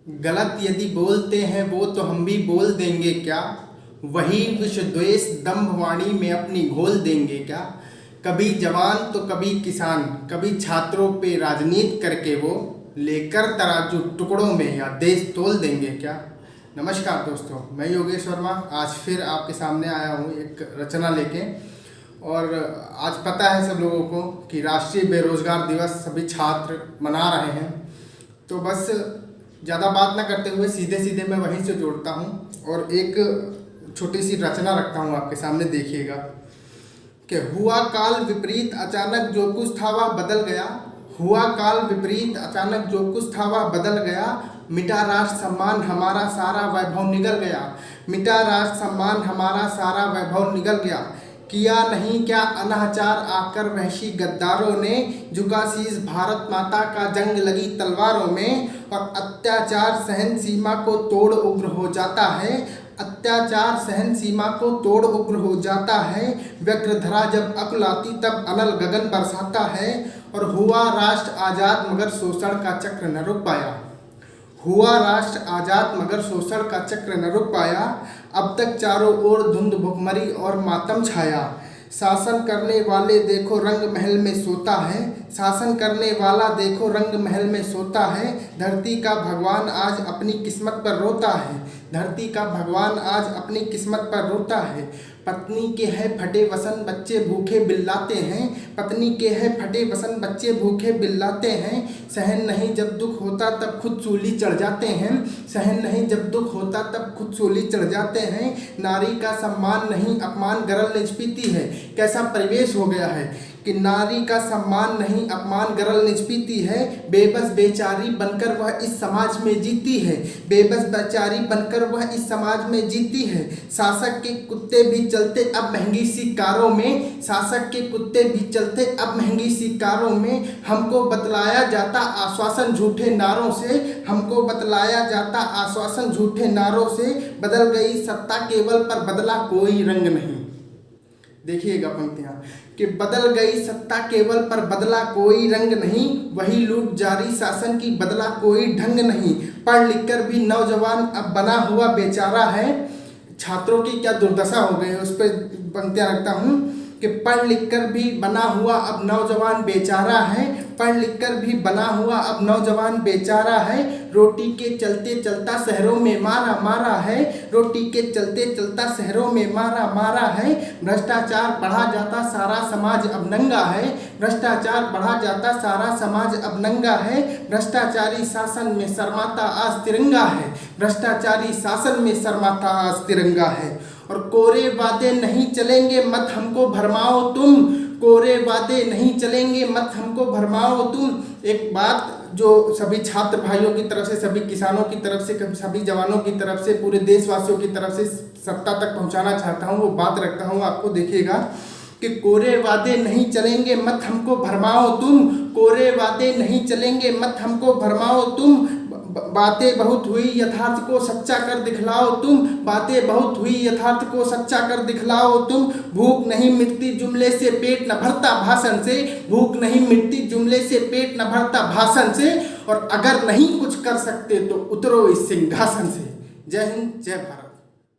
गलत यदि बोलते हैं वो तो हम भी बोल देंगे क्या। वही विष द्वेष दंभ वाणी में अपनी घोल देंगे क्या। कभी जवान तो कभी किसान, कभी छात्रों पे राजनीति करके वो लेकर तराजू टुकड़ों में या देश तोल देंगे क्या। नमस्कार दोस्तों, मैं योगेश वर्मा आज फिर आपके सामने आया हूँ एक रचना लेके। और आज पता है सब लोगों को कि राष्ट्रीय बेरोजगार दिवस सभी छात्र मना रहे हैं। तो बस ज़्यादा बात ना करते हुए सीधे मैं वहीं से जोड़ता हूँ और एक छोटी सी रचना रखता हूँ आपके सामने। देखिएगा कि हुआ काल विपरीत अचानक जो कुछ था वह बदल गया। हुआ काल विपरीत अचानक जो कुछ था वह बदल गया। मिटा राष्ट्र सम्मान हमारा सारा वैभव निगल गया। मिटा राष्ट्र सम्मान हमारा सारा वैभव निगल गया। किया नहीं क्या अनाचार आकर वहशी गद्दारों ने, झुका शीश भारत माता का जंग लगी तलवारों में। और अत्याचार सहन सीमा को तोड़ उग्र हो जाता है। अत्याचार सहन सीमा को तोड़ उग्र हो जाता है। व्यग्रधरा जब अकुलाती तब अनल गगन बरसाता है। और हुआ राष्ट्र आजाद मगर शोषण का चक्र न रुक पाया। हुआ राष्ट्र आजाद मगर शोषण का चक्र न रुक पाया। अब तक चारों ओर धुंध भुखमरी और मातम छाया। शासन करने वाले देखो रंग महल में सोता है। शासन करने वाला देखो रंग महल में सोता है। धरती का भगवान आज अपनी किस्मत पर रोता है। धरती का भगवान आज अपनी किस्मत पर रोता है। पत्नी के है फटे वसन बच्चे भूखे बिल्लाते हैं। पत्नी के है फटे वसन बच्चे भूखे बिल्लाते हैं। सहन नहीं जब दुख होता तब खुद सूली चढ़ जाते हैं। सहन नहीं जब दुख होता तब खुद सूली चढ़ जाते हैं। नारी का सम्मान नहीं अपमान गरल निज पीती है। कैसा परिवेश हो गया है कि नारी का सम्मान नहीं अपमान गरल निज पीती है। बेबस बेचारी बनकर वह इस समाज में जीती है। बेबस बेचारी बनकर वह इस समाज में जीती है। शासक के कुत्ते भी चलते अब महंगी सी कारों में। शासक के कुत्ते भी चलते अब महंगी सी कारों में। हमको बतलाया जाता आश्वासन झूठे नारों से। हमको बतलाया जाता आश्वासन झूठे नारों से। बदल गई सत्ता केवल पर बदला कोई रंग नहीं। देखिएगा पंक्तियाँ कि बदल गई सत्ता केवल पर बदला कोई रंग नहीं। वही लूट जारी शासन की बदला कोई ढंग नहीं। पढ़ लिख कर भी नौजवान अब बना हुआ बेचारा है। छात्रों की क्या दुर्दशा हो गई है उस पर पंक्तियाँ रखता हूँ कि पढ़ लिख कर भी बना हुआ अब नौजवान बेचारा है। पढ़ लिख कर भी बना हुआ अब नौजवान बेचारा है। रोटी के चलते चलता शहरों में मारा मारा है। रोटी के चलते चलता शहरों में मारा मारा है। भ्रष्टाचार बढ़ा जाता सारा समाज अब नंगा है। भ्रष्टाचार बढ़ा जाता सारा समाज अब नंगा है। भ्रष्टाचारी शासन में शर्माता आज तिरंगा है। भ्रष्टाचारी शासन में शर्माता आज तिरंगा है। और कोरे वादे नहीं चलेंगे मत हमको भरमाओ तुम। कोरे वादे नहीं चलेंगे मत हमको भरमाओ तुम। एक बात जो सभी छात्र भाइयों की तरफ से, सभी किसानों की तरफ से, सभी जवानों की तरफ से, पूरे देशवासियों की तरफ से सत्ता तक पहुंचाना चाहता हूं, वो बात रखता हूं आपको। देखिएगा कि कोरे वादे नहीं चलेंगे मत हमको भरमाओ तुम। कोरे वादे नहीं चलेंगे मत हमको भरमाओ तुम। बातें बहुत हुई यथार्थ को सच्चा कर दिखलाओ तुम। बातें बहुत हुई यथार्थ को सच्चा कर दिखलाओ तुम। भूख नहीं मिटती जुमले से पेट न भरता भाषण से। भूख नहीं मिटती जुमले से पेट न भरता भाषण से। और अगर नहीं कुछ कर सकते तो उतरो इस सिंहासन से। जय हिंद, जय भारत।